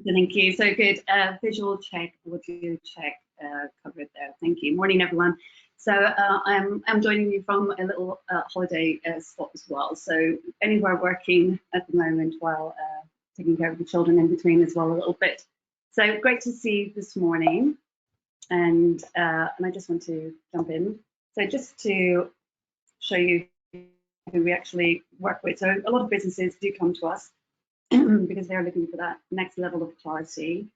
Thank you. So good. Visual check, audio check covered there. Thank you. Morning, everyone. So I'm joining you from a little holiday spot as well. So anywhere working at the moment while taking care of the children in between as well a little bit. So great to see you this morning. And I just want to jump in. So just to show you who we actually work with. So a lot of businesses do come to us because they're looking for that next level of clarity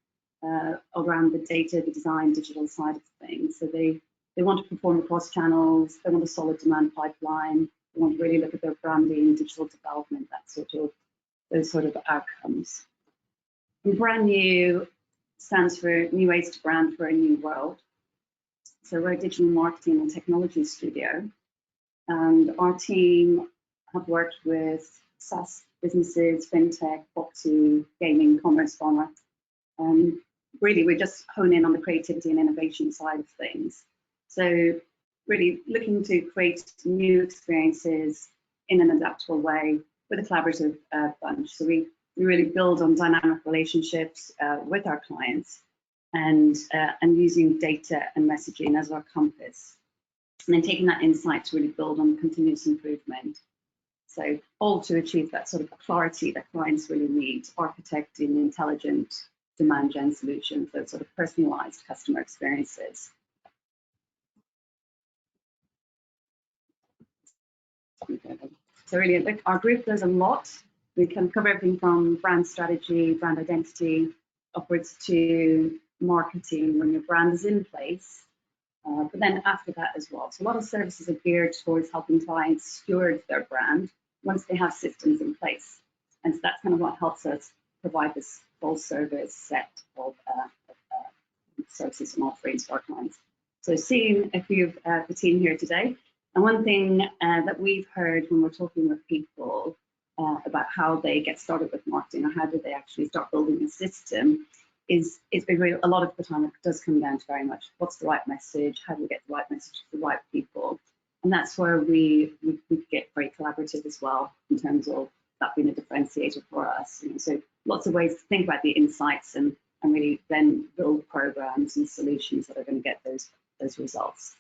around the data, the design, digital side of things. So they want to perform across channels, they want a solid demand pipeline, they want to really look at their branding, digital development, those sort of outcomes. And Branue stands for New Ways to Brand for a New World. So we're a digital marketing and technology studio, and our team have worked with SaaS businesses, fintech, property, gaming, commerce, pharma. Really, we just hone in on the creativity and innovation side of things. So really looking to create new experiences in an adaptable way with a collaborative bunch. So we really build on dynamic relationships with our clients and using data and messaging as our compass. And then taking that insight to really build on continuous improvement. So all to achieve that sort of clarity that clients really need, architecting intelligent demand gen solutions, those sort of personalized customer experiences. So really, look, our group does a lot. We can cover everything from brand strategy, brand identity, upwards to marketing when your brand is in place. But then after that as well. So a lot of services are geared towards helping clients steward their brand once they have systems in place. And so that's kind of what helps us provide this full service set of services and offerings for our clients. So seeing a few of the team here today, and one thing that we've heard when we're talking with people about how they get started with marketing or how do they actually start building a system is a lot of the time it does come down to very much what's the right message, how do we get the right message to the right people, and that's where we get very collaborative as well in terms of that being a differentiator for us. So lots of ways to think about the insights and really then build programs and solutions that are going to get those results.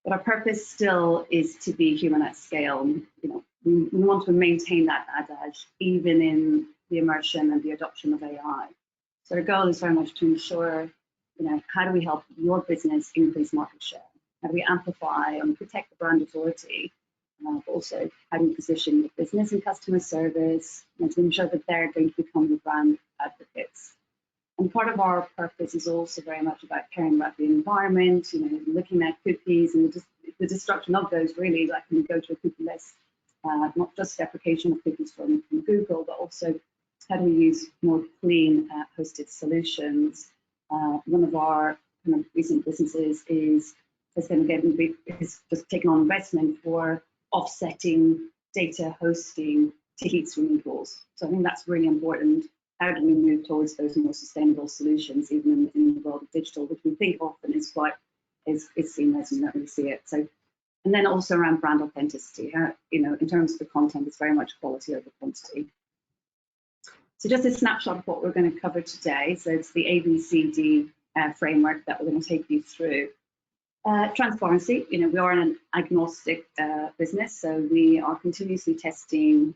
But our purpose still is to be human at scale. We want to maintain that adage even in the immersion and the adoption of AI. So our goal is very much to ensure, how do we help your business increase market share? How do we amplify and protect the brand authority? But also, how do we position the business and customer service to ensure that they're going to become the brand advocates? And part of our purpose is also very much about caring about the environment, looking at cookies and the destruction of those, really, like when we go to a cookie list, not just deprecation of cookies from Google, but also how do we use more clean hosted solutions? One of our kind of recent businesses is just taken on investment for offsetting data hosting to heat swimming pools. So I think that's really important. How do we move towards those more sustainable solutions, even in the world of digital, which we think often is seamless and you don't really see it. So, and then also around brand authenticity. In terms of the content, it's very much quality over quantity. So just a snapshot of what we're going to cover today. So it's the ABCD framework that we're going to take you through. Transparency, we are an agnostic business, so we are continuously testing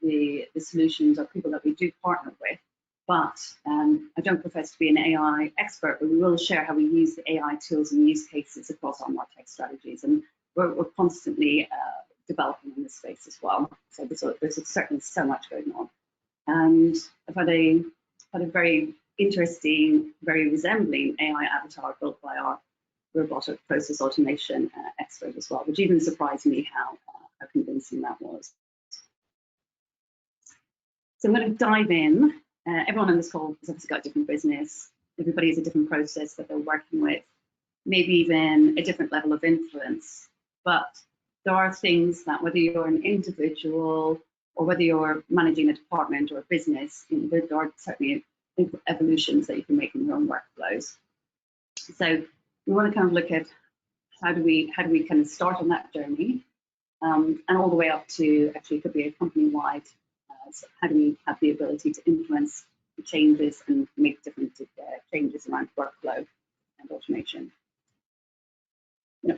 the solutions of people that we do partner with. But I don't profess to be an AI expert, but we will share how we use the AI tools and use cases across our MarTech strategies. And we're constantly developing in this space as well. So there's certainly so much going on. And I've had a very interesting, very resembling AI avatar built by our robotic process automation expert as well, which even surprised me how convincing that was. So I'm going to dive in. Everyone on this call has obviously got a different business. Everybody has a different process that they're working with, maybe even a different level of influence. But there are things that whether you're an individual or whether you're managing a department or a business, there are certainly evolutions that you can make in your own workflows. So we want to kind of look at how do we kind of start on that journey, and all the way up to actually it could be a company-wide. So how do we have the ability to influence changes and make different changes around workflow and automation.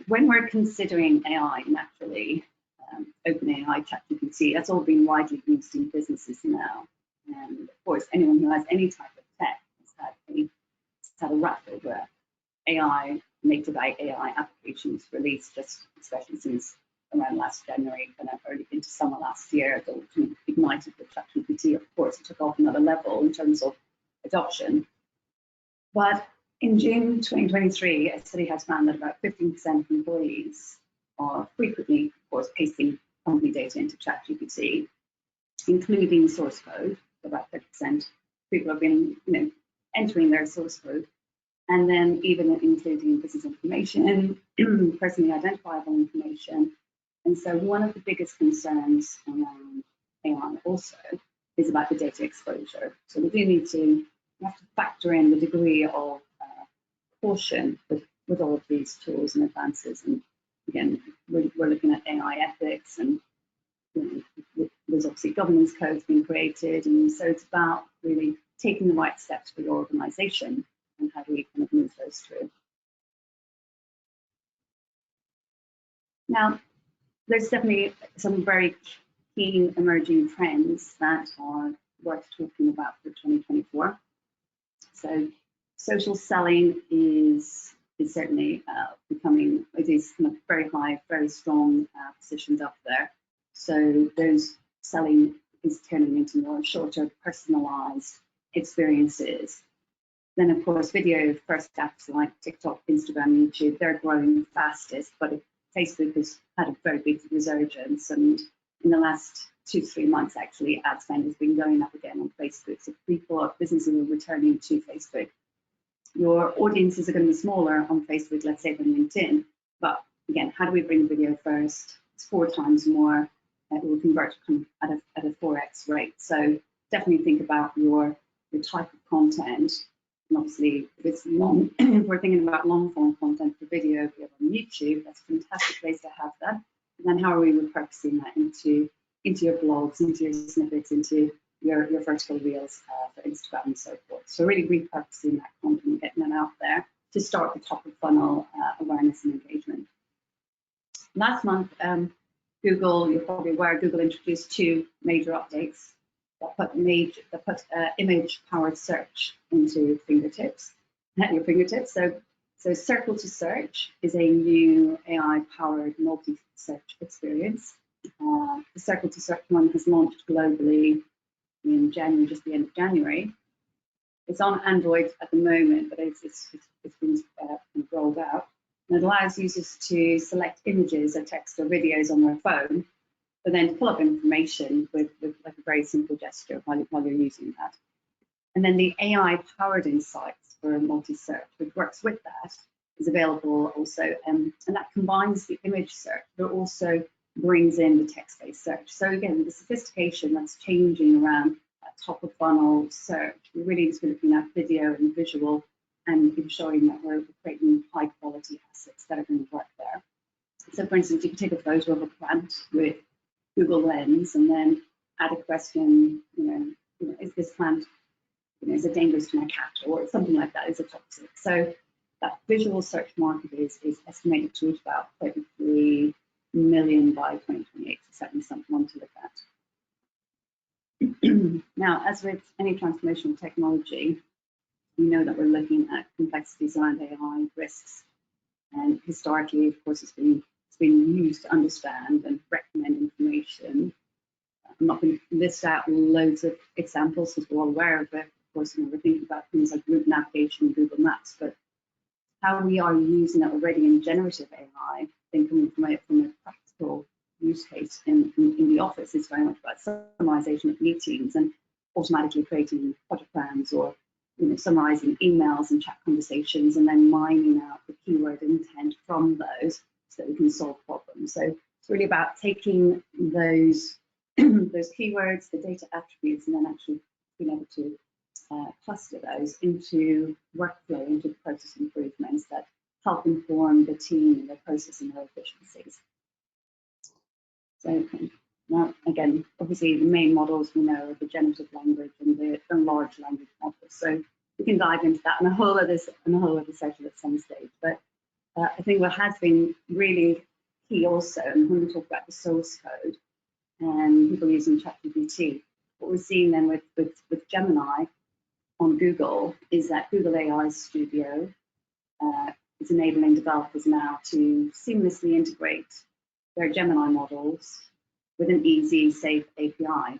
When we're considering AI, naturally, OpenAI, ChatGPT, that's all been widely used in businesses now. And of course, anyone who has any type of tech has had a rush over AI, native AI applications released, just especially since around last January, kind of early into summer last year, that ignited with ChatGPT. Of course, it took off another level in terms of adoption. But in June 2023, a study has found that about 15% of employees are frequently, of course, pasting company data into ChatGPT, including source code. About 30% people have been, entering their source code, and then even including business information, personally identifiable information. And so one of the biggest concerns around AI also is about the data exposure. So we have to factor in the degree of caution with all of these tools and advances. And again, we're looking at AI ethics, and there's obviously governance codes being created. And so it's about really taking the right steps for your organization, and how do we kind of move those through. Now, there's definitely some very keen emerging trends that are worth talking about for 2024. So social selling is certainly becoming, it is kind of very high, very strong positions up there. So those selling is turning into more shorter, personalized experiences. Then, of course, video first apps like TikTok, Instagram, YouTube, they're growing fastest, but Facebook has had a very big resurgence. And in the last 2 to 3 months, actually, ad spend has been going up again on Facebook. So businesses are returning to Facebook. Your audiences are going to be smaller on Facebook, let's say, than LinkedIn. But again, how do we bring video first? It's 4 times more. It will convert at a 4x rate. So definitely think about your type of content. And obviously, if it's long, if we're thinking about long form content for video, if you have on YouTube, that's a fantastic place to have that. And then how are we repurposing that into your blogs, into your snippets, into your vertical reels for Instagram and so forth. So really repurposing that content and getting that out there to start the top of funnel awareness and engagement. Last month, Google, you're probably aware, Google introduced 2 major updates that put image-powered search into at your fingertips. So Circle to Search is a new AI-powered multi-search experience. The Circle to Search one has launched globally in January, just the end of January. It's on Android at the moment, but it's been rolled out. And it allows users to select images or text or videos on their phone, but then pull up information with like a very simple gesture while you're using that. And then the AI-powered insights for multi-search, which works with that, is available also, and that combines the image search, but also brings in the text-based search. So again, the sophistication that's changing around that top of funnel search, we're really just looking at video and visual and ensuring that we're creating high quality assets that are going to work there. So for instance, you can take a photo of a plant with Google Lens and then add a question, is this plant, is it dangerous to my cat, or something like that, is it toxic? So that visual search market is estimated to reach about 33 million by 2028, so certainly something to look at. Now, as with any transformational technology, we know that we're looking at complexities around AI, risks, and historically, of course, it's been used to understand and recommend information. I'm not going to list out loads of examples because we're all aware of it. Of course, we're thinking about things like route navigation and Google Maps, but how we are using it already in generative AI, then coming from a practical use case in the office, is very much about summarization of meetings and automatically creating project plans, or summarizing emails and chat conversations, and then mining out the keyword intent from those so that we can solve problems. So it's really about taking those those keywords, the data attributes, and then actually being able to cluster those into workflow, into process improvements that help inform the team and their process and their efficiencies. So Now, again, obviously the main models we know are the generative language and the large language models. So we can dive into that in a whole other session at some stage. But I think what has been really key also, and when we talk about the source code and people using ChatGPT, what we're seeing then with Gemini on Google is that Google AI Studio is enabling developers now to seamlessly integrate their Gemini models with an easy, safe API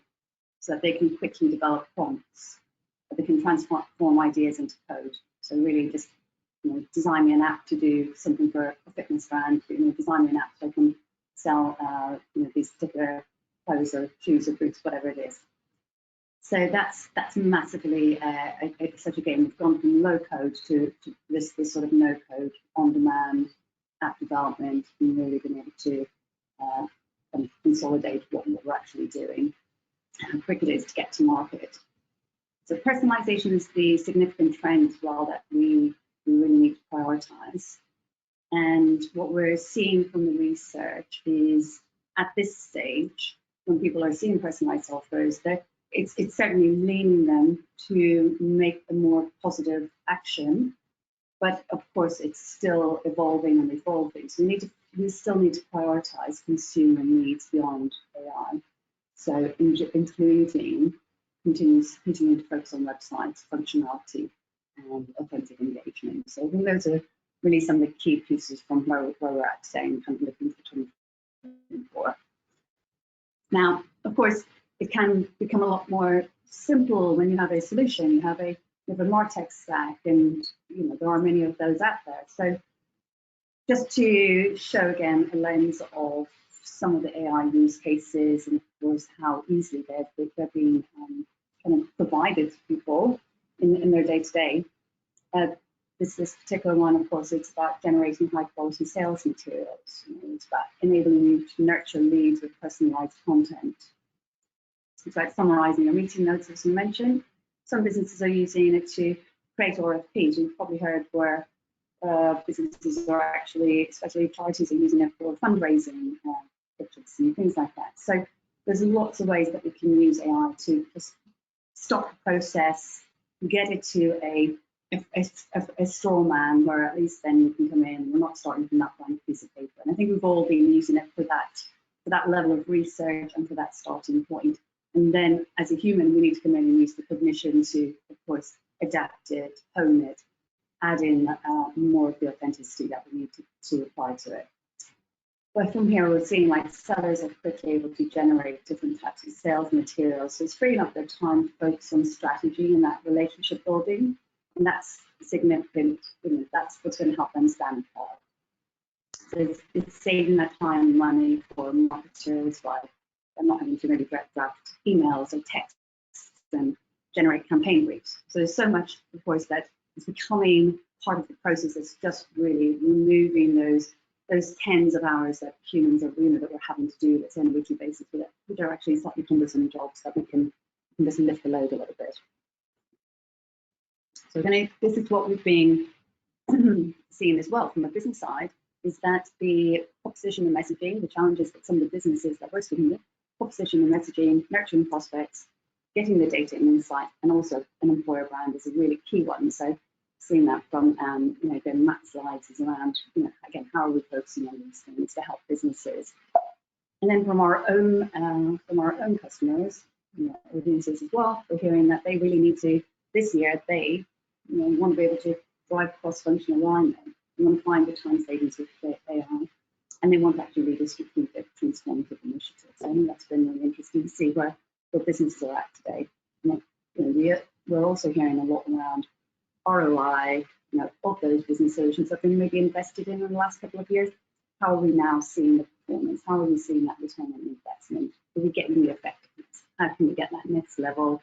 so that they can quickly develop prompts, that they can transform ideas into code. So really just design me an app to do something for a fitness brand, design me an app so I can sell these particular clothes or shoes or boots, whatever it is. So that's massively such a game. We've gone from low code to this sort of no code, on demand app development, and really been able to kind of consolidate what we're actually doing and how quick it is to get to market. So personalization is the significant trend as well that we really need to prioritize. And what we're seeing from the research is at this stage, when people are seeing personalized offers, that it's certainly leaning them to make a more positive action, but of course it's still evolving and evolving. So we still need to prioritize consumer needs beyond AI. So including continuing to focus on websites, functionality, and authentic engagement. So I think those are really some of the key pieces from where we're at today and kind of looking for 2024. Now, of course, it can become a lot more simple when you have a solution. You have a MarTech stack, and there are many of those out there. So just to show again a lens of some of the AI use cases and of course how easily they're being kind of provided to people in their day-to-day. This particular one, of course, it's about generating high-quality sales materials. It's about enabling you to nurture leads with personalized content. It's about summarizing your meeting notes, as you mentioned. Some businesses are using it to create RFPs. You've probably heard where businesses are actually, especially charities, are using it for fundraising pictures and things like that. So there's lots of ways that we can use AI to just stop the process, get it to a straw man where at least then you can come in. We're not starting from that blank piece of paper. And I think we've all been using it for that level of research and for that starting point. And then as a human, we need to come in and use the cognition to, of course, adapt it, hone it, add in more of the authenticity that we need to apply to it. But from here, we're seeing like sellers are quickly able to generate different types of sales materials. So it's freeing up their time to focus on strategy and that relationship building. And that's significant, that's what's going to help them stand apart. So it's saving that time and money for marketers by not having to really draft emails or texts and generate campaign briefs. So there's so much, of course, that is becoming part of the process. It's just really removing those tens of hours that humans are, that we're having to do this on a weekly basis, which are actually slightly cumbersome jobs that we can just lift the load a little bit. So this is what we've been seeing as well from the business side, is that the proposition and messaging, the challenges that some of the businesses that we're speaking with, proposition and messaging, nurturing prospects, getting the data and insight, and also an employer brand is a really key one. So seeing that from, again, Matt's slides is around, again, how are we focusing on these things to help businesses? And then from our own customers, audiences as well, we're hearing that they really need to, this year, they want to be able to drive cross-functional alignment. They want to find the time savings with AI, and they want to actually lead a strategic transformative initiative. So I think that's been really interesting to see where businesses are at today. We're also hearing a lot around ROI, of those business solutions that have been maybe invested in the last couple of years. How are we now seeing the performance? How are we seeing that return on investment? Are we getting the effectiveness? How can we get that next level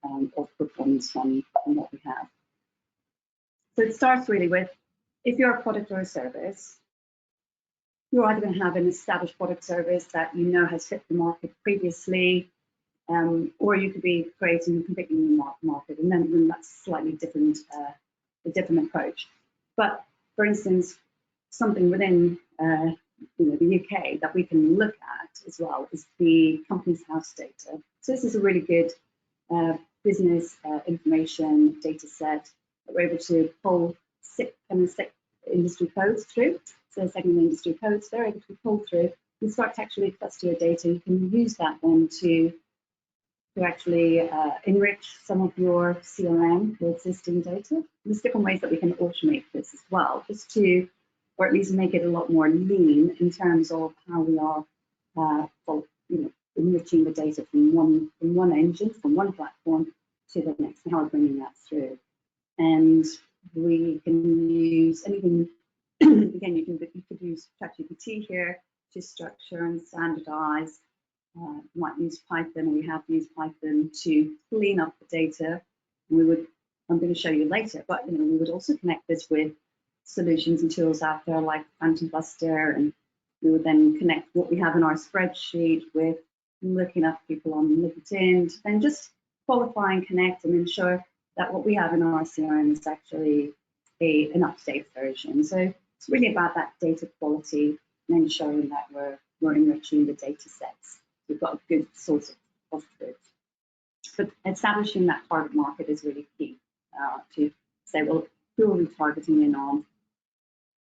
of performance from what we have? So it starts really with, if you're a product or a service, you're either going to have an established product service that has fit the market previously, or you could be creating a completely new market, and then that's slightly different, a different approach. But for instance, something within the UK that we can look at as well is the company's house data. So this is a really good business information data set that we're able to pull six industry codes through. So segment industry codes, they're able to be pulled through. You start to actually cluster your data. You can use that then to actually enrich some of your CRM, your existing data. There's different ways that we can automate this as well, just to, or at least make it a lot more lean in terms of how we are enriching the data from one engine, from one platform to the next, and how we're bringing that through. And we can use anything, again, you could use ChatGPT here to structure and standardize. You might use Python, we have used Python to clean up the data. I'm going to show you later, but we would also connect this with solutions and tools out there like Phantom Cluster, and we would then connect what we have in our spreadsheet with looking up people on LinkedIn, and just qualify and connect and ensure that what we have in our CRM is actually an up-to-date version. So it's really about that data quality and ensuring that we're enriching the data sets. We've got a good source of truth. But establishing that target market is really key to say, well, who are we targeting in on?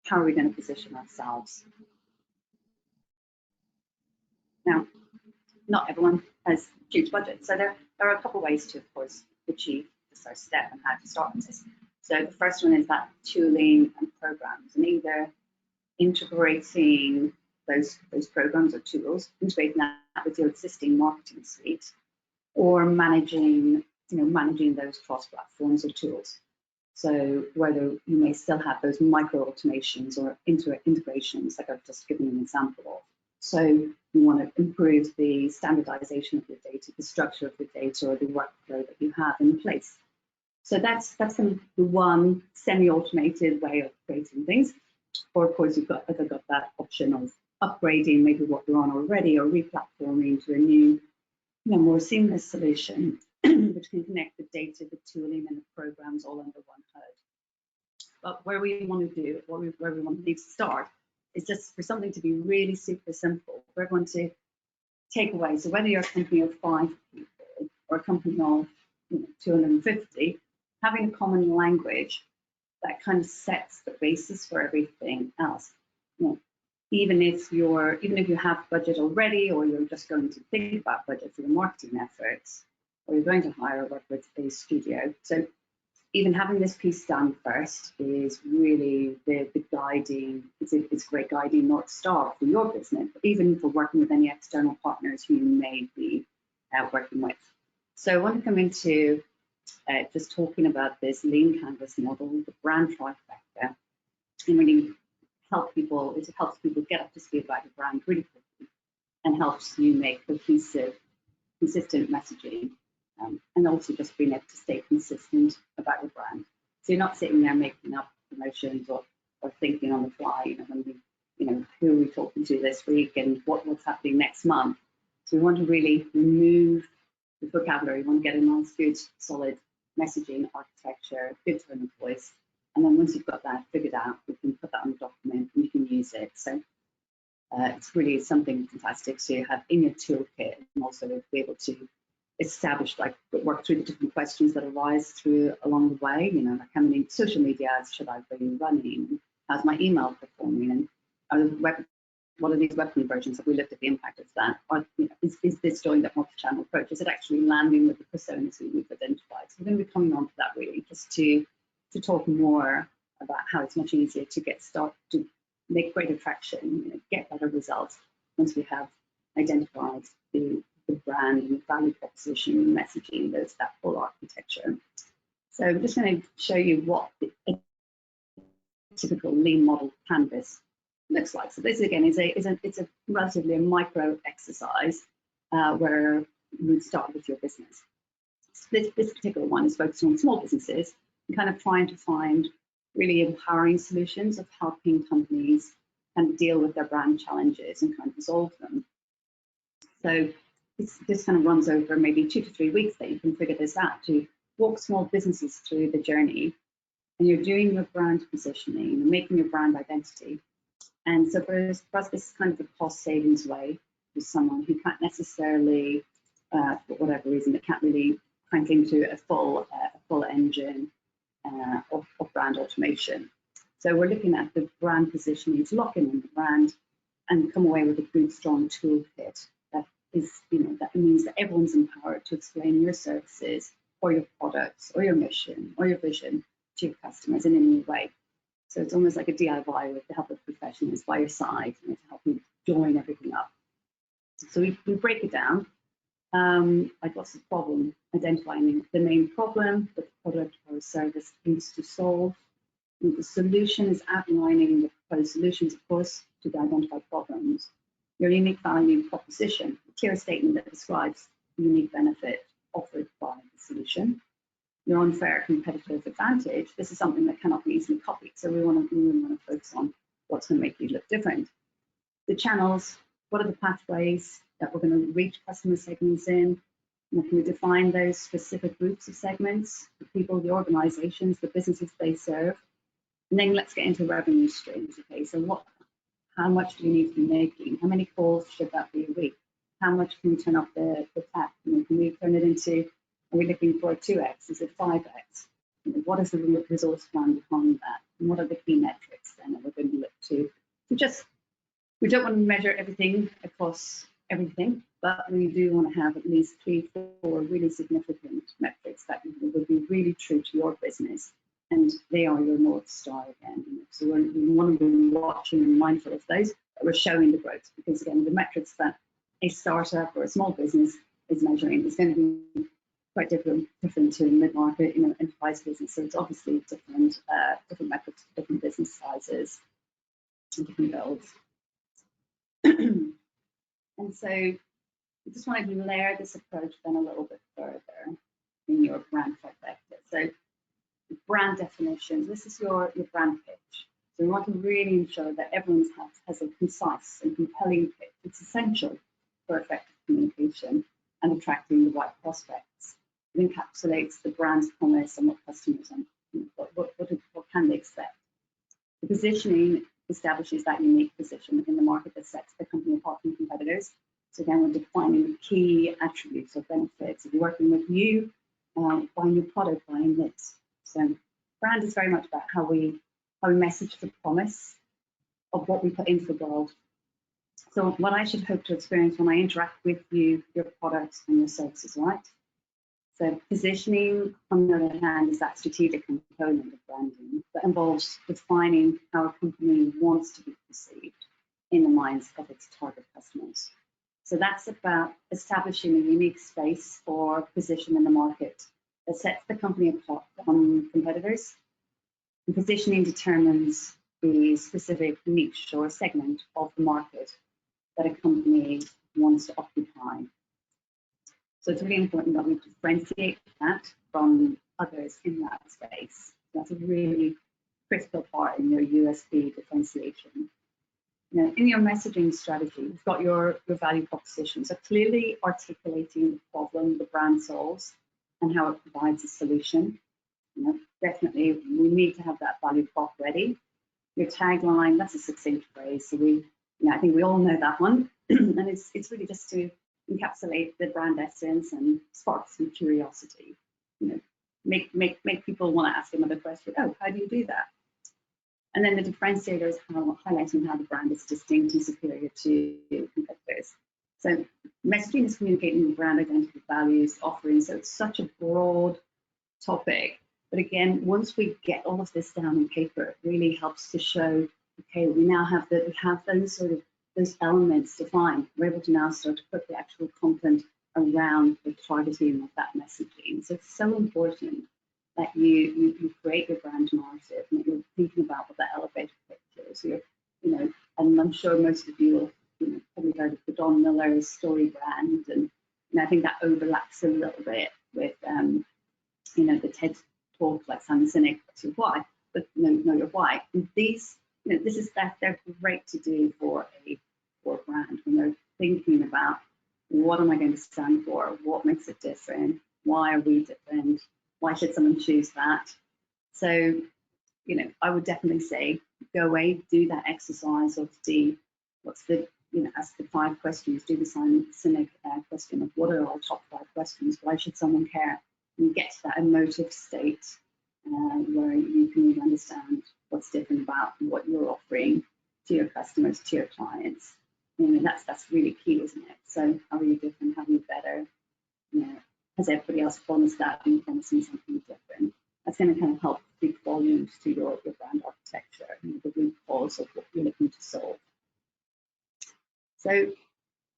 How are we going to position ourselves? Now, not everyone has huge budgets, so there are a couple of ways to, of course, achieve this first step and how to start with this. So the first one is that tooling and programs, and either integrating those programs or tools, integrating that with your existing marketing suite, or managing those cross platforms or tools. So whether you may still have those micro automations or integrations, like I've just given an example of. So you want to improve the standardization of your data, the structure of the data, or the workflow that you have in place. So that's kind of the one semi-automated way of creating things. Or of course, you've got that option of upgrading maybe what you're on already, or replatforming to a new, more seamless solution, which can connect the data, the tooling, and the programs all under one hood. But where we want to do, where we want to start, is just for something to be really super simple, for everyone to take away. So whether you're a company of 5 people or a company of 250, having a common language that kind of sets the basis for everything else. Even if you have budget already, or you're just going to think about budget for your marketing efforts, or you're going to hire or work with a studio. So even having this piece done first is really the guiding, it's a great guiding North Star for your business, even for working with any external partners who you may be working with. So I want to come into just talking about this lean canvas model, the Brand Trifecta, and really helps people get up to speed about your brand really quickly, and helps you make cohesive, consistent messaging, and also just being able to stay consistent about your brand. So you're not sitting there making up promotions or thinking on the fly, who are we talking to this week and what's happening next month. So we want to really remove the vocabulary. We want to get a nice, good, solid messaging architecture, good tone of voice. And then once you've got that figured out, we can put that on the document and you can use it. So it's really something fantastic to have in your toolkit, and also to be able to establish, work through the different questions that arise along the way. Like how many social media ads should I be running? How's my email performing? And what are these web conversions? Have we looked at the impact of that? Or, is this doing that multi-channel approach? Is it actually landing with the personas who we've identified? So we're going to be coming on to that really, just to talk more about how it's much easier to get started, to make greater traction, get better results once we have identified the brand and the value proposition and messaging, that full architecture. So I'm just going to show you what a typical lean model canvas looks like. So this again is a relatively a micro exercise where you would start with your business. This particular one is focused on small businesses and kind of trying to find really empowering solutions of helping companies kind of deal with their brand challenges and kind of resolve them. So this kind of runs over maybe 2 to 3 weeks that you can figure this out, to walk small businesses through the journey. And you're doing your brand positioning, you're making your brand identity, And so for us, this is kind of a cost savings way for someone who can't necessarily, for whatever reason, they can't really crank into a full engine of brand automation. So we're looking at the brand positioning to lock in the brand and come away with a good, strong toolkit that is, that means that everyone's empowered to explain your services or your products or your mission or your vision to your customers in a new way. So it's almost like a DIY with the help of professionals by your side, to help you join everything up. So we break it down. Like what's the problem? Identifying the main problem that the product or service needs to solve. And the solution is outlining the proposed solutions, of course, to the identified problems. Your unique value proposition, a clear statement that describes the unique benefit offered by the solution. Your unfair competitive advantage, this is something that cannot be easily copied. So we want to focus on what's going to make you look different. The channels, what are the pathways that we're going to reach customer segments in? And can we define those specific groups of segments, the people, the organizations, the businesses they serve? And then let's get into revenue streams. Okay, so how much do you need to be making? How many calls should that be a week? How much can we turn up the tap? Can we turn it into, are we looking for a 2x? Is it 5x? What is the resource plan behind that? And what are the key metrics then that we're going to look to? We don't want to measure everything across everything, but we do want to have at least 3 or 4 really significant metrics that will be really true to your business, and they are your North Star again. So we want to be watching and mindful of those, but we're showing the growth, because again, the metrics that a startup or a small business is measuring is going to be quite different to mid-market, enterprise business. So it's obviously different metrics for different business sizes and different goals. And so we just want to layer this approach then a little bit further in your brand trifecta. So brand definitions, this is your brand pitch. So we want to really ensure that everyone has a concise and compelling pitch. It's essential for effective communication and attracting the right prospects. It encapsulates the brand's promise and what customers and what can they expect. The positioning establishes that unique position in the market that sets the company apart from competitors. So again, we're defining the key attributes or benefits of working with you, buying your product, buying this. So brand is very much about how we message the promise of what we put into the world. So what I should hope to experience when I interact with you, your products and your services, right? So positioning, on the other hand, is that strategic component of branding that involves defining how a company wants to be perceived in the minds of its target customers. So that's about establishing a unique space or position in the market that sets the company apart from competitors. And positioning determines the specific niche or segment of the market that a company wants to occupy. So it's really important that we differentiate that from others in that space. That's a really critical part in your USP differentiation. In your messaging strategy, you've got your value proposition. So clearly articulating the problem the brand solves and how it provides a solution. Definitely we need to have that value prop ready. Your tagline, that's a succinct phrase. So I think we all know that one. And it's really just to encapsulate the brand essence and spark some curiosity. Make people want to ask another question. Oh, how do you do that? And then the differentiator is highlighting how the brand is distinct and superior to competitors. So messaging is communicating the brand identity, values, offerings. So it's such a broad topic. But again, once we get all of this down on paper, it really helps to show, okay, we now have those elements defined. We're able to now start to put the actual content around the targeting of that messaging. So it's so important that you create your brand narrative and that you're thinking about what that elevator picture is. And I'm sure most of you have probably heard of the Don Miller story brand, and I think that overlaps a little bit with the TED talk like Simon Sinek, what's your why? But know your why. And these, they're great to do for a brand when they're thinking about what am I going to stand for, what makes it different, why are we different, why should someone choose that? So I would definitely say go away, do that exercise of ask the 5 questions, do the Simon Sinek question of what are our top 5 questions, why should someone care? And you get to that emotive state where you can really understand what's different about what you're offering to your customers, to your clients. That's really key, isn't it? So how are you different? How are you better? Has everybody else promised that and promising something different? That's going to kind of help speak volumes to your brand architecture, the root cause of what you're looking to solve. So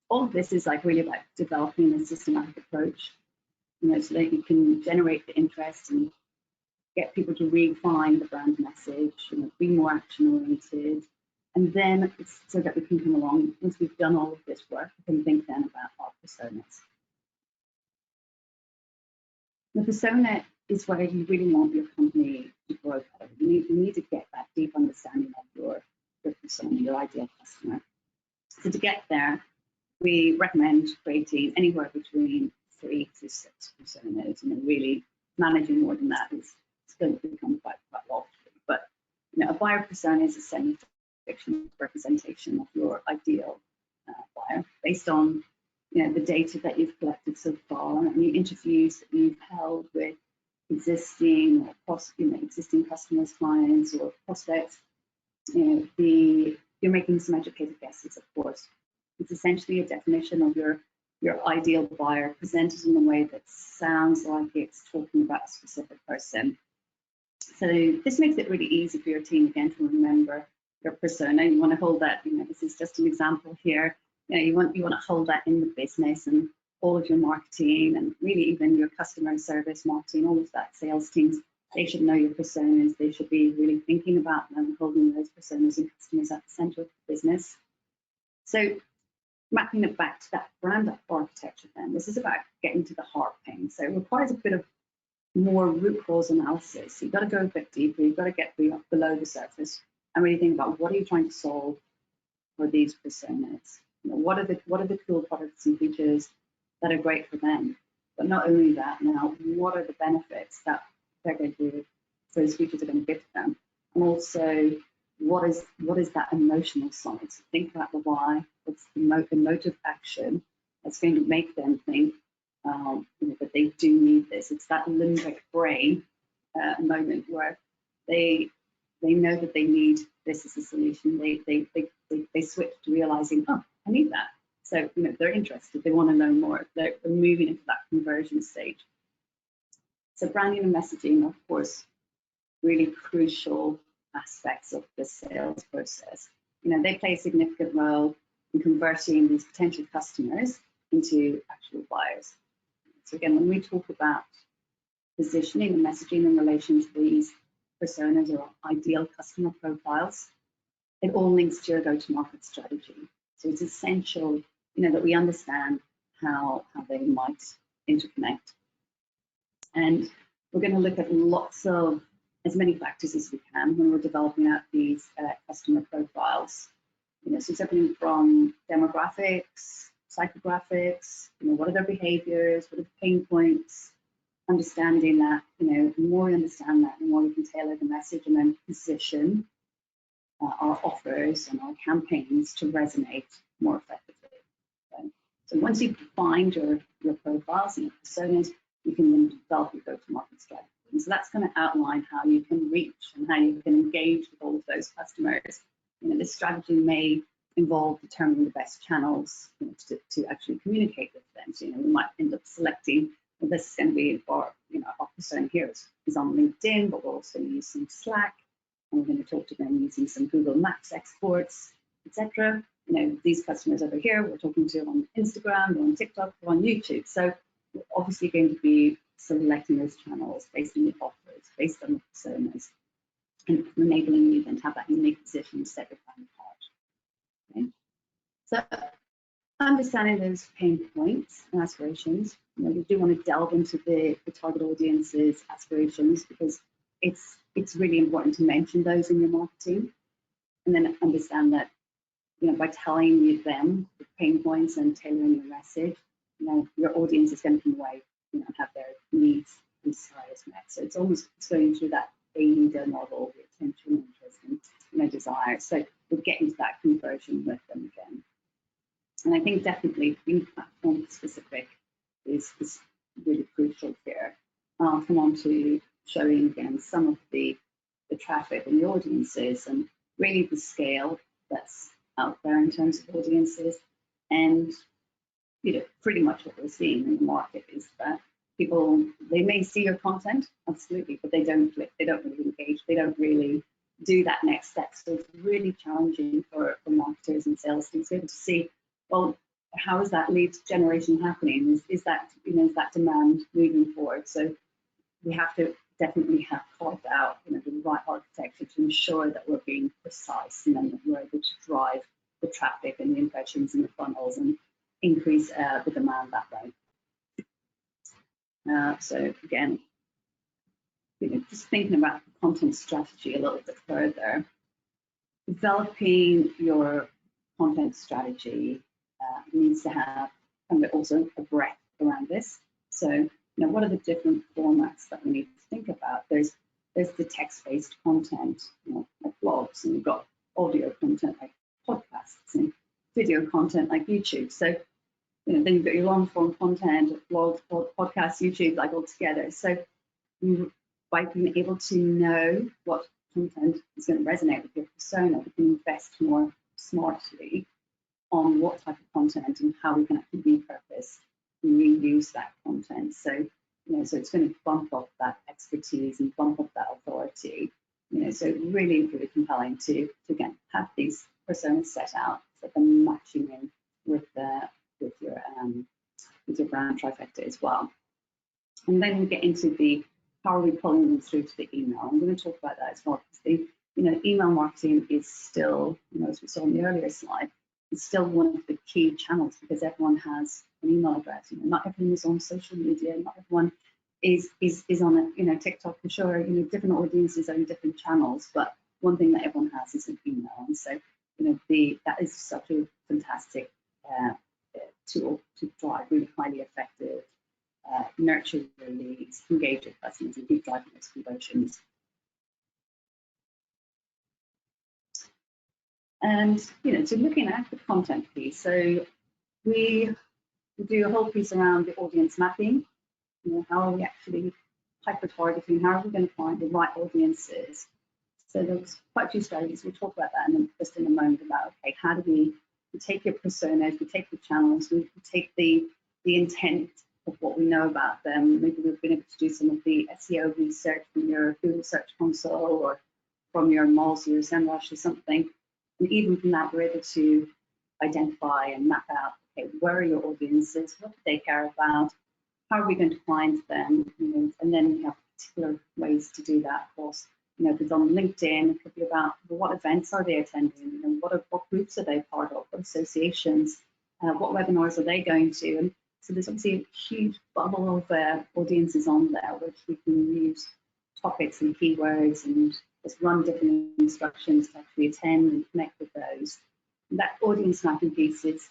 all of this is like really about developing a systematic approach, so that you can generate the interest and get people to refine the brand message, be more action oriented. And then it's so that we can come along, once we've done all of this work, we can think then about our personas. The persona is where you really want your company to grow better. You need to get that deep understanding of your persona, your ideal customer. So to get there, we recommend creating anywhere between 3 to 6 personas. Really managing more than that is going to become quite lofty. But a buyer persona is a semi-fictional representation of your ideal buyer based on the data that you've collected so far and the interviews that you've held with existing customers, clients, or prospects. You're making some educated guesses, of course. It's essentially a definition of your ideal buyer presented in a way that sounds like it's talking about a specific person. So this makes it really easy for your team, again, to remember your persona. You want to hold that, this is just an example here. You want to hold that in the business and all of your marketing, and really even your customer service marketing, all of that sales teams, they should know your personas. They should be really thinking about them, holding those personas and customers at the center of the business. So mapping it back to that brand architecture then, this is about getting to the heart pain. So it requires a bit of more root cause analysis. So you've got to go a bit deeper. You've got to get below the surface and really think about what are you trying to solve for these personas. What are the cool products and features that are great for them? But not only that, now what are the benefits that they're going to, those features are going to give to them? And also, what is that emotional side? So think about the why. What's the emotive action that's going to make them think that they do need this? It's that limbic brain moment where they know that they need this as a solution. They switch to realizing, oh, I need that. So they're interested. They want to know more. They're moving into that conversion stage. So branding and messaging, of course, really crucial aspects of the sales process. They play a significant role in converting these potential customers into actual buyers. So again, when we talk about positioning and messaging in relation to these personas or ideal customer profiles, it all links to your go-to-market strategy. So it's essential, that we understand how they might interconnect. And we're going to look at lots of, as many factors as we can when we're developing out these customer profiles. So it's everything from demographics, psychographics, what are their behaviors, what are the pain points, understanding that, the more we understand that, the more we can tailor the message and then position our offers and our campaigns to resonate more effectively. Okay? So once you've defined your profiles and your personas, you can then develop your go-to-market strategy. And so that's going to outline how you can reach and how you can engage with all of those customers. This strategy may involve determining the best channels to actually communicate with them. So we might end up selecting, well, this is going to be for our persona here is on LinkedIn, but we'll also use some Slack, and we're going to talk to them using some Google Maps exports, etc. These customers over here, we're talking to on Instagram, on TikTok, or on YouTube. So we're obviously going to be selecting those channels based on the offers, based on the personas, and enabling you then to have that unique position to set your brand apart. Okay? So understanding those pain points and aspirations, we do want to delve into the target audience's aspirations, because it's really important to mention those in your marketing, and then understand that by telling them the pain points and tailoring your message, your audience is going to come away and have their needs and desires met. So it's going through that leader model. We're potential interest and desire. So we're getting to that conversion with them again. And I think definitely being platform specific is really crucial here. I'll come on to showing again some of the traffic and the audiences and really the scale that's out there in terms of audiences. And pretty much what we're seeing in the market is that people, they may see your content, absolutely, but they don't click, they don't really engage, they don't really do that next step. So it's really challenging for marketers and sales teams to be able to see, well, how is that lead generation happening? Is that is that demand moving forward? So we have to definitely have carved out the right architecture to ensure that we're being precise and then that we're able to drive the traffic and the impressions and the funnels and increase the demand that way. So again, just thinking about the content strategy a little bit further, developing your content strategy needs to have kind of also a breadth around this. So, what are the different formats that we need to think about? There's the text-based content, like blogs, and you've got audio content like podcasts and video content like YouTube. So, then you've got your long-form content, blogs, podcasts, YouTube, like all together. So, by being able to know what content is going to resonate with your persona, we can invest more smartly on what type of content and how we can actually repurpose and reuse that content. So, so it's going to bump up that expertise and bump up that authority. So really, really compelling to again have these personas set out so they're matching in with your brand trifecta as well. And then we get into the how are we pulling them through to the email. I'm going to talk about that as well, because the email marketing is still, as we saw in the earlier slide, it's still one of the key channels because everyone has an email address. Not everyone is on social media, not everyone is on TikTok for sure. Different audiences are in different channels, but one thing that everyone has is an email. And so, that is such a fantastic tool to drive really highly effective, nurture your leads, engage with customers, and keep driving those conversions. And so looking at the content piece, so we do a whole piece around the audience mapping. How are we actually hyper targeting? How are we going to find the right audiences? So there's quite a few strategies. We'll talk about that just in a moment about, okay, how do we take your personas, we take the channels, we take the intent of what we know about them. Maybe we've been able to do some of the SEO research from your Google Search Console or from your Moz or your SEMrush or something. And even from that, we're able to identify and map out, okay, where are your audiences? What do they care about? How are we going to find them? And then we have particular ways to do that. Of course, if it's on LinkedIn, it could be about, well, what events are they attending? What groups are they part of? What associations? What webinars are they going to? And so there's obviously a huge bubble of audiences on there, which we can use topics and keywords and just run different instructions to actually attend and connect with those. And that audience mapping piece is,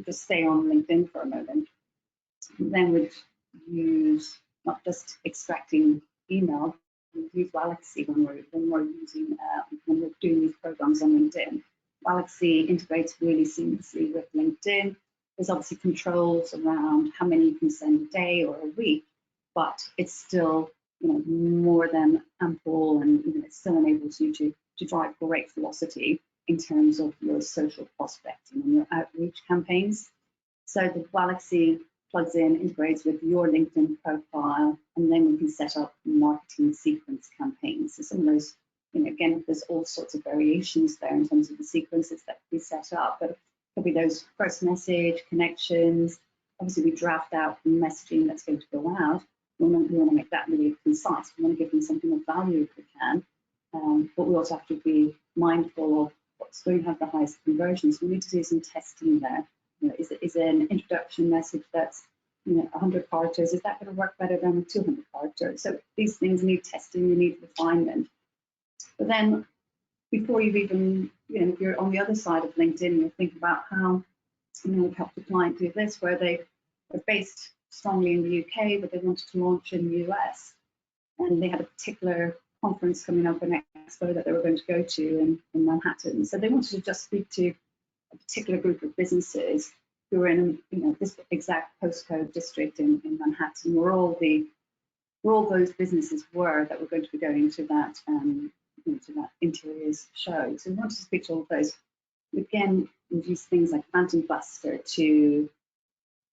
just stay on LinkedIn for a moment. And then we'd use not just extracting email, we'd use Galaxy when we're doing these programs on LinkedIn. Galaxy integrates really seamlessly with LinkedIn. There's obviously controls around how many you can send a day or a week, but it's still more than ample, and it still enables you to drive great velocity in terms of your social prospecting and your outreach campaigns. So the Galaxy plugs in, integrates with your LinkedIn profile, and then we can set up marketing sequence campaigns. So some of those, again, there's all sorts of variations there in terms of the sequences that can be set up, but it could be those first message, connections. Obviously, we draft out the messaging that's going to go out. We want to make that really concise. We want to give them something of value if we can, but we also have to be mindful of what's going to have the highest conversions. We need to do some testing there. Is an introduction message that's 100 characters? Is that going to work better than 200 characters? So these things need testing, you need refinement. But then before you've even, if you're on the other side of LinkedIn, you think about how, we've helped a client do this where they are based strongly in the UK, but they wanted to launch in the US, and they had a particular conference coming up, an expo that they were going to go to in Manhattan. So they wanted to just speak to a particular group of businesses who were in, this exact postcode district in Manhattan, where all those businesses were that were going to be going to that interiors show. So we wanted to speak to all of those. Again, we've used things like Phantom Buster to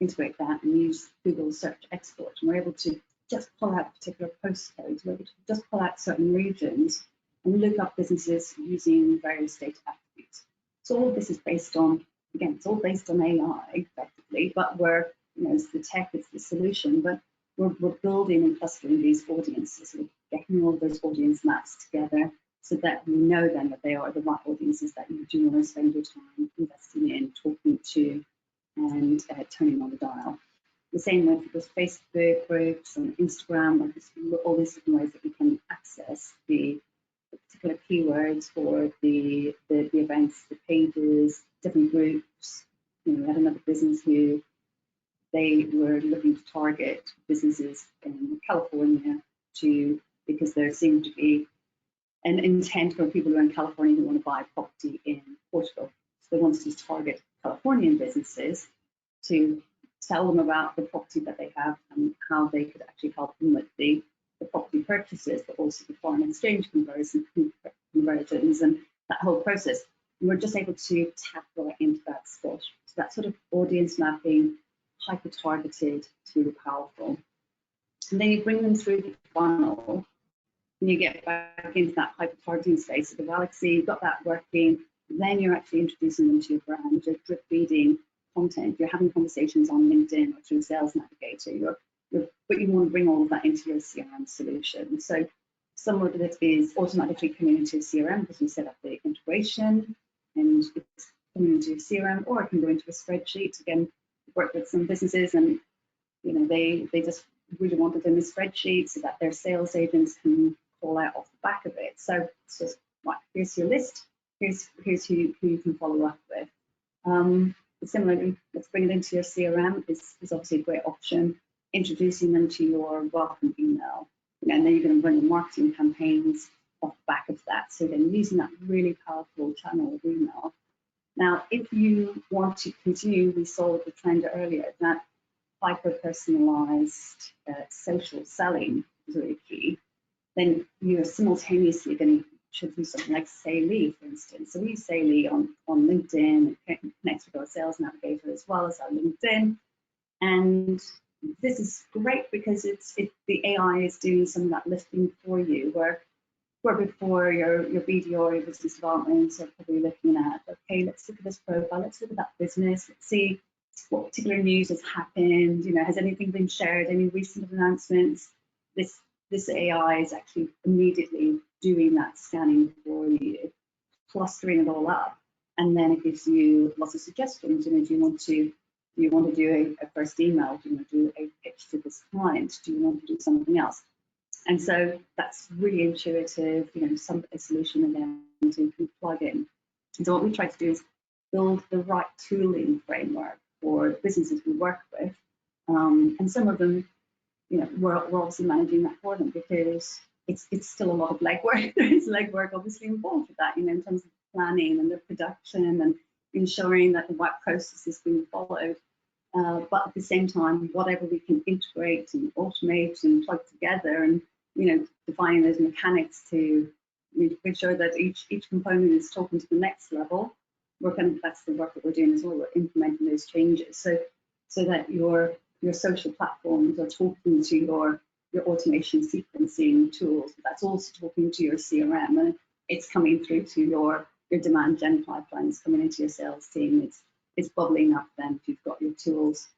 integrate that and use Google Search Export. And we're able to just pull out particular postcodes. We're able to just pull out certain regions and look up businesses using various data attributes. So all of this is based on, again, it's all based on AI effectively, but we're, it's the tech, it's the solution, but we're building and clustering these audiences. We're getting all those audience maps together so that we know then that they are the right audiences that you do want to spend your time investing in, talking to, and turning on the dial. The same with Facebook groups and Instagram, and all these different ways that we can access the particular keywords for the events, the pages, different groups. We had another business who they were looking to target businesses in California because there seemed to be an intent for people who are in California who want to buy property in Portugal. So they wanted to target Californian businesses to tell them about the property that they have and how they could actually help them with the property purchases, but also the foreign exchange conversions and that whole process. And we're just able to tap right into that spot. So that sort of audience mapping, hyper-targeted, is really powerful. And then you bring them through the funnel and you get back into that hyper-targeting space of the galaxy. You've got that working. Then you're actually introducing them to your brand. You're drip feeding content. You're having conversations on LinkedIn or through Sales Navigator. But you want to bring all of that into your CRM solution. So some of it is automatically coming into CRM because we set up the integration and it's coming into CRM, or it can go into a spreadsheet. Again, work with some businesses and they just really want it in the spreadsheet so that their sales agents can call out off the back of it. So it's just right, here's your list, here's who you can follow up with. Similarly, let's bring it into your CRM is obviously a great option. Introducing them to your welcome email, and then you're going to run your marketing campaigns off the back of that. So then using that really powerful channel of email. Now, if you want to continue, we saw the trend earlier that hyper-personalized social selling is really key. Then you're simultaneously going to should do something like Saylee, for instance. So we use Saylee on LinkedIn, it connects with our Sales Navigator as well as our LinkedIn. And this is great because the AI is doing some of that lifting for you, where before your BDR, your business development, are probably looking at, okay, let's look at this profile, let's look at that business, let's see what particular news has happened, has anything been shared, any recent announcements. This AI is actually immediately doing that scanning for you, clustering it all up, and then it gives you lots of suggestions. Do you want to do a first email? Do you want to do a pitch to this client? Do you want to do something else? And so that's really intuitive, a solution again to plug in. And so what we try to do is build the right tooling framework for businesses we work with. And some of them, we're obviously managing that for them because it's still a lot of legwork. There is legwork obviously involved with that, in terms of planning and the production and ensuring that the right process is being followed. But at the same time, whatever we can integrate and automate and plug together and, defining those mechanics to make sure that each component is talking to the next level, that's the work that we're doing as well. We're implementing those changes so that your social platforms are talking to your automation sequencing tools, but that's also talking to your CRM, and it's coming through to your demand gen pipelines coming into your sales team. It's bubbling up then if you've got your tools,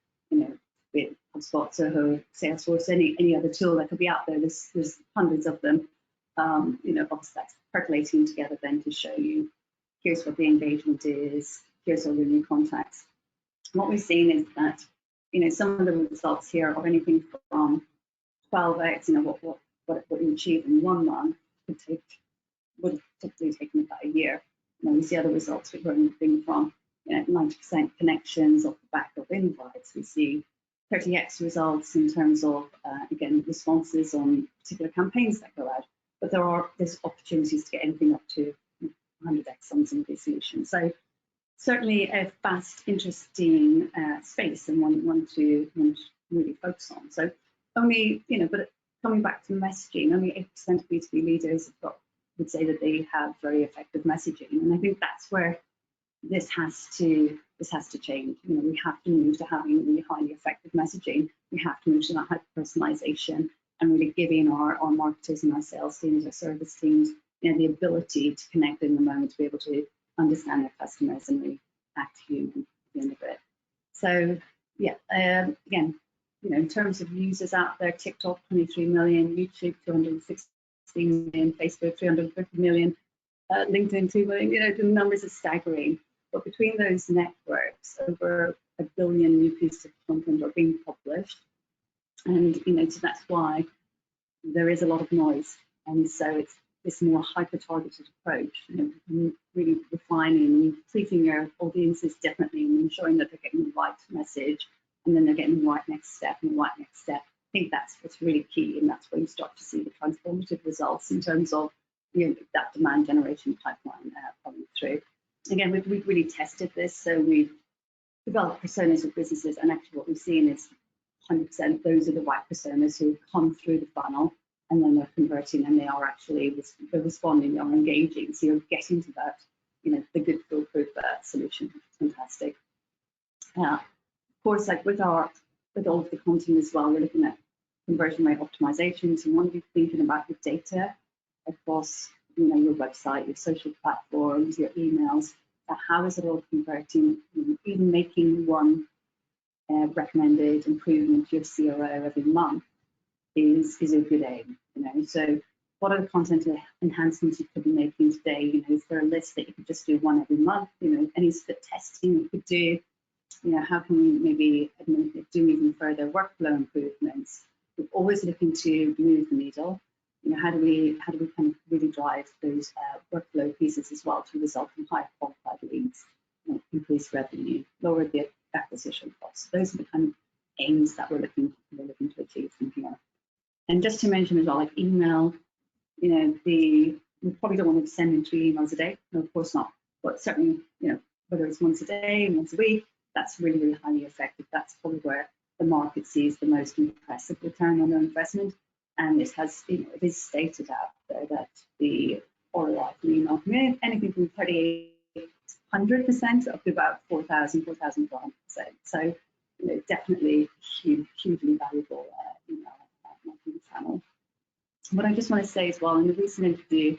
with HubSpot, Zoho, Salesforce, any other tool that could be out there. There's hundreds of them. Obviously that's percolating together then to show you, here's what the engagement is, here's all your new contacts. And what we've seen is that, some of the results here are anything from 12x, what you achieve in 1 month would have typically taken about a year. We see other results which are anything from 90% connections off the back of invites. We see 30x results in terms of, again, responses on particular campaigns that go out. but there's opportunities to get anything up to 100x on some of these solutions. So certainly a fast, interesting space, and one to really focus on. So only, but coming back to messaging, only 8% of B2B leaders would say that they have very effective messaging, and I think that's where this has to change. We have to move to having really highly effective messaging. We have to move to that hyper-personalization and really giving our marketers and our sales teams, our service teams, the ability to connect in the moment, to be able to understand their customers and really act human at the end of it. So yeah, again, in terms of users out there, TikTok 23 million, YouTube 216 million, Facebook 350 million, LinkedIn 2 million. The numbers are staggering. But between those networks, over 1 billion new pieces of content are being published, and so that's why there is a lot of noise. And so it's this more hyper-targeted approach, really refining, treating your audiences differently, and ensuring that they're getting the right message, and then they're getting the right next step and the right next step. I think that's what's really key, and that's where you start to see the transformative results in terms of that demand generation pipeline coming through. Again, we've really tested this, so we've developed personas of businesses, and actually what we've seen is 100% those are the right personas who come through the funnel, and then they're converting, and they are actually they're responding, they're engaging. So you're getting to that, the good foolproof solution, which is fantastic. Of course, like with all of the content as well, we're looking at conversion rate optimization. So you want to be thinking about your data across, your website, your social platforms, your emails. How is it all converting? Even making one recommended improvement to your CRO every month is a good aim. So what are the content enhancements you could be making today? Is there a list that you could just do one every month? Any split testing you could do? How can we maybe do even further workflow improvements? We're always looking to move the needle. How do we kind of really drive those workflow pieces as well to result in higher qualified leads, increase revenue, lower the acquisition costs? Those are the kind of aims that we're looking to achieve from here. And just to mention as well, like email, we probably don't want to be sending 3 emails a day. No, of course not. But certainly, whether it's once a day, once a week, that's really, really highly effective. That's probably where the market sees the most impressive return on their investment. And it is stated out there that the ROI from email can be anything from 3,800% up to about 4,000, 4,400%. So, definitely hugely valuable email marketing channel. What I just want to say as well, in the recent interview,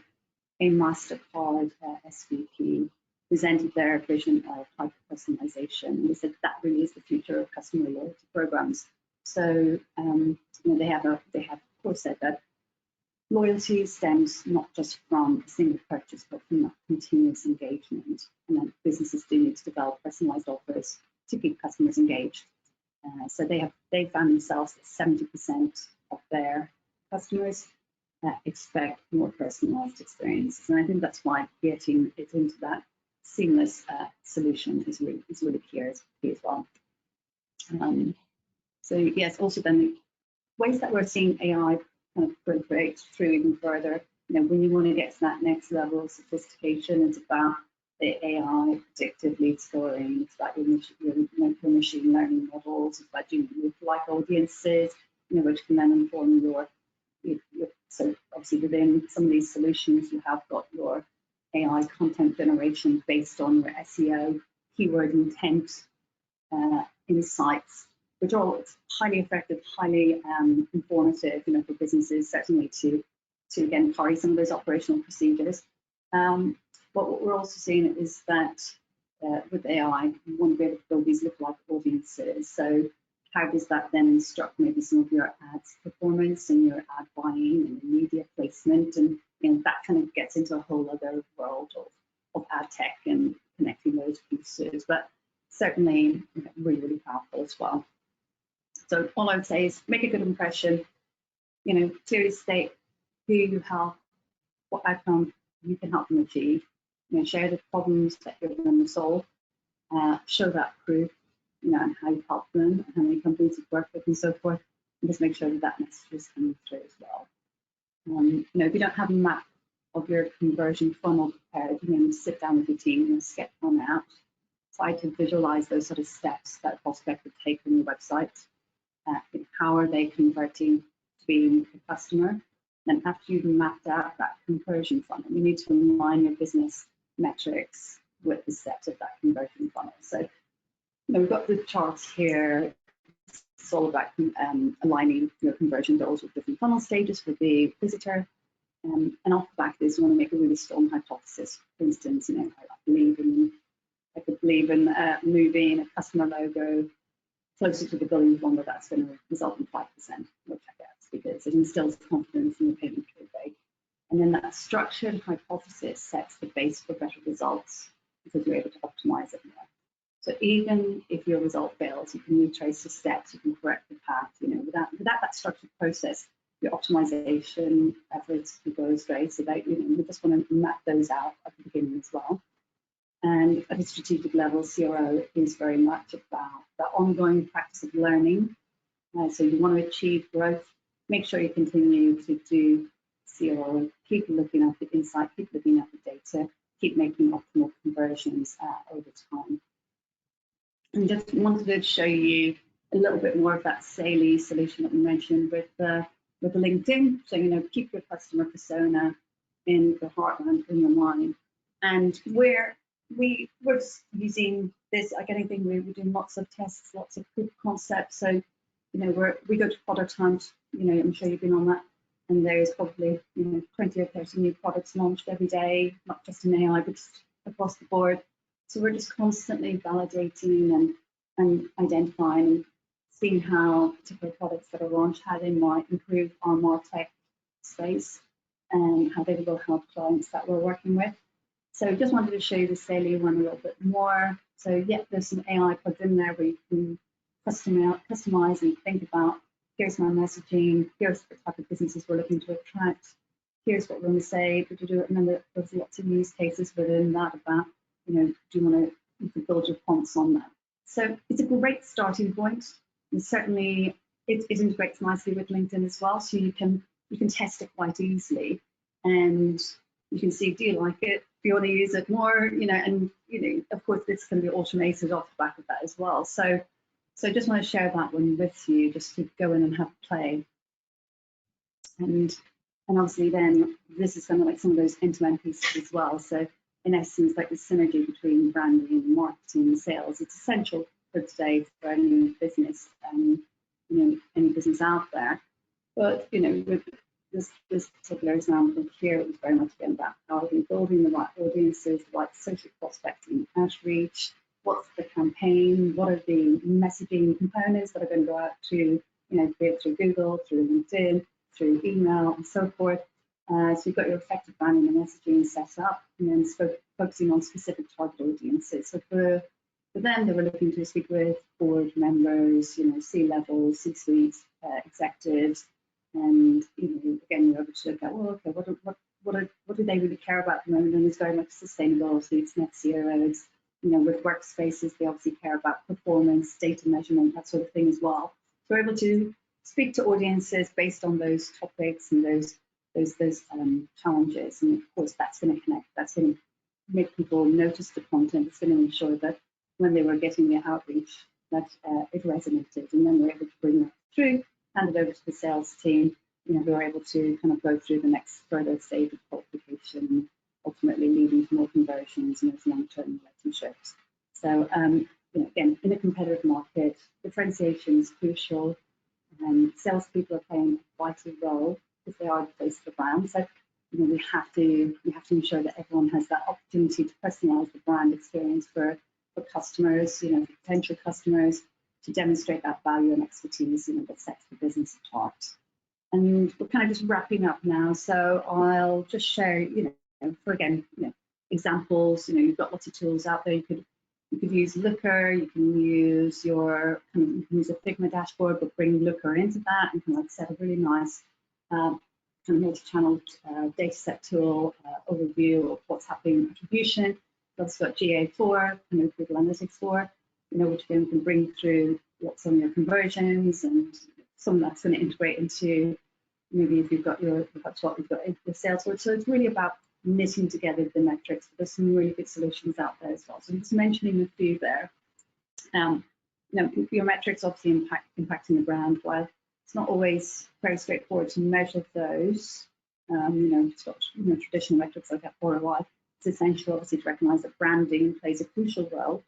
a MasterCard SVP presented their vision of hyper-personalization, and they said that really is the future of customer loyalty programs. So, they have of course said that loyalty stems not just from a single purchase, but from that continuous engagement, and that businesses do need to develop personalized offers to keep customers engaged. So they found themselves that 70% of their customers expect more personalized experiences, and I think that's why getting it into that seamless solution is really key as well. So yes, also then the ways that we're seeing AI kind of proliferate through even further. When you want to get to that next level of sophistication, it's about the AI predictive lead scoring. It's about your machine learning models. It's about doing lookalike audiences, which can then inform your. So obviously within some of these solutions, you have got your AI content generation based on your SEO, keyword intent, insights, which are all highly effective, highly informative, for businesses certainly to again carry some of those operational procedures. But what we're also seeing is that with AI, you want to be able to build these lookalike audiences. So how does that then instruct maybe some of your ads performance and your ad buying and media placement, and that kind of gets into a whole other world of ad tech and connecting those pieces. But certainly really, really powerful as well. So all I would say is make a good impression, clearly state who you help, what outcome you can help them achieve, share the problems that you're going to solve, show that proof, and how you help them, and how many companies you've worked with and so forth, and just make sure that message is coming through as well. If you don't have a map of your conversion funnel prepared, you need to sit down with your team and sketch one out. Try to visualize those sort of steps that a prospect would take on your website. How are they converting to being a customer? Then after you've mapped out that conversion funnel, you need to align your business metrics with the steps of that conversion funnel. So we've got the charts here. It's all about aligning your conversion goals with different funnel stages for the visitor. And off the back of this, you want to make a really strong hypothesis. For instance, I believe in moving a customer logo closer to the billing number that's going to result in 5% more checkouts, because it instills confidence in the payment gateway. And then that structured hypothesis sets the base for better results, because you're able to optimize it more. So even if your result fails, you can retrace the steps, you can correct the path. Without that structured process, your optimization efforts can go astray. So that we just want to map those out at the beginning as well. And at a strategic level, CRO is very much about the ongoing practice of learning. So you want to achieve growth, make sure you continue to do CRO, keep looking at the insight, keep looking at the data, keep making optimal conversions over time. And just wanted to show you a little bit more of that SAILI solution that we mentioned with the LinkedIn. So, keep your customer persona in the heartland, in your mind. And we're using this, like anything, we're doing lots of tests, lots of proof of concepts. So, we go to product hunt, I'm sure you've been on that, and there's probably, 20 or 30 new products launched every day, not just in AI, but just across the board. So we're just constantly validating and identifying and seeing how particular products that are launched, how they might improve our MarTech space and how they will help clients that we're working with. So just wanted to show you the SAILI one a little bit more. So yeah, there's some AI plugged in there where you can customize and think about, here's my messaging, here's the type of businesses we're looking to attract, here's what we're going to say, and then there's lots of use cases within that about, do you want to build your prompts on that. So it's a great starting point. And certainly it integrates nicely with LinkedIn as well. So you can test it quite easily, and you can see, do you like it? Do you want to use it more? And of course this can be automated off the back of that as well. So I just want to share that one with you, just to go in and have a play. And obviously then this is kind of like some of those end-to-end pieces as well. So in essence, like the synergy between branding, marketing, and sales, it's essential for today for any business, any business out there. But with this particular example here, it was very much again about how are we building the right audiences, the right social prospecting, outreach. What's the campaign? What are the messaging components that are going to go out to, be it through Google, through LinkedIn, through email, and so forth. So you've got your effective branding and messaging set up, and then focusing on specific target audiences. So for them, they were looking to speak with board members, C-level, C-suite executives, and again, you're able to look at, well, okay, what do they really care about at the moment? And it's very much sustainability, it's net zero, it's with workspaces, they obviously care about performance, data measurement, that sort of thing as well. So we're able to speak to audiences based on those topics and those challenges, and of course that's going to connect, that's going to make people notice the content, it's going to ensure that when they were getting the outreach that it resonated, and then we're able to bring that through, hand it over to the sales team, who are able to kind of go through the next further stage of qualification, ultimately leading to more conversions and those long-term relationships. So again, in a competitive market, differentiation is crucial, and salespeople are playing a vital role if they are the face of the brand. So we have to ensure that everyone has that opportunity to personalize the brand experience for customers, for potential customers, to demonstrate that value and expertise, that sets the business apart. And we're kind of just wrapping up now, so I'll just share, for again, examples. You've got lots of tools out there. You could use Looker, you can use you can use a Figma dashboard, but bring Looker into that and kind of like set a really nice kind of multi-channel data set tool overview of what's happening in attribution. We've also got GA4, kind of Google Analytics 4, which again can bring through what's on your conversions, and some of that's going to integrate into maybe if you've got that's what we've got the sales force. So it's really about knitting together the metrics. There's some really good solutions out there as well. So I'm just mentioning a few there. Your metrics obviously impacting the brand. While it's not always very straightforward to measure those, traditional metrics like ROI, it's essential obviously to recognise that branding plays a crucial role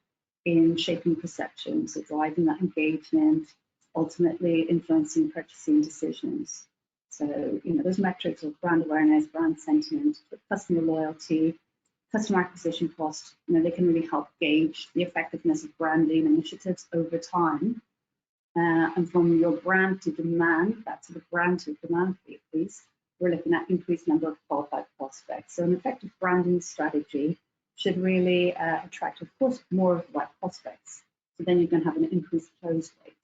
in shaping perception, so driving that engagement, ultimately influencing purchasing decisions. So, those metrics of brand awareness, brand sentiment, customer loyalty, customer acquisition cost, they can really help gauge the effectiveness of branding initiatives over time. And from your brand to demand, back to the brand to demand piece, we're looking at increased number of qualified prospects. So an effective branding strategy should really attract, of course, more of the right prospects. So then you can have an increased close rate.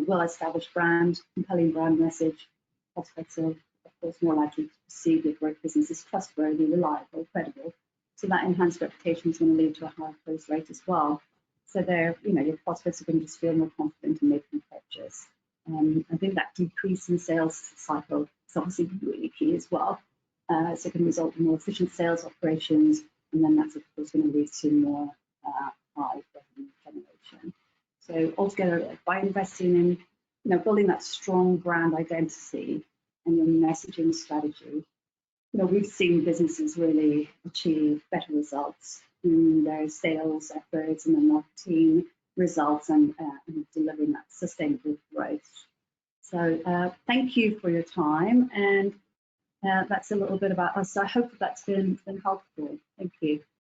Well-established brand, compelling brand message, prospects are, of course, more likely to perceive your growth business as trustworthy, reliable, credible. So that enhanced reputation is going to lead to a higher close rate as well. So there, your prospects are going to just feel more confident in making a purchase. I think that decrease in sales cycle is obviously really key as well. So it can result in more efficient sales operations, and then that's of course going to lead to more high revenue generation. So altogether, by investing in, building that strong brand identity and your messaging strategy, we've seen businesses really achieve better results in their sales efforts and their marketing results and delivering that sustainable growth. So thank you for your time, and that's a little bit about us. So I hope that's been helpful. Thank you.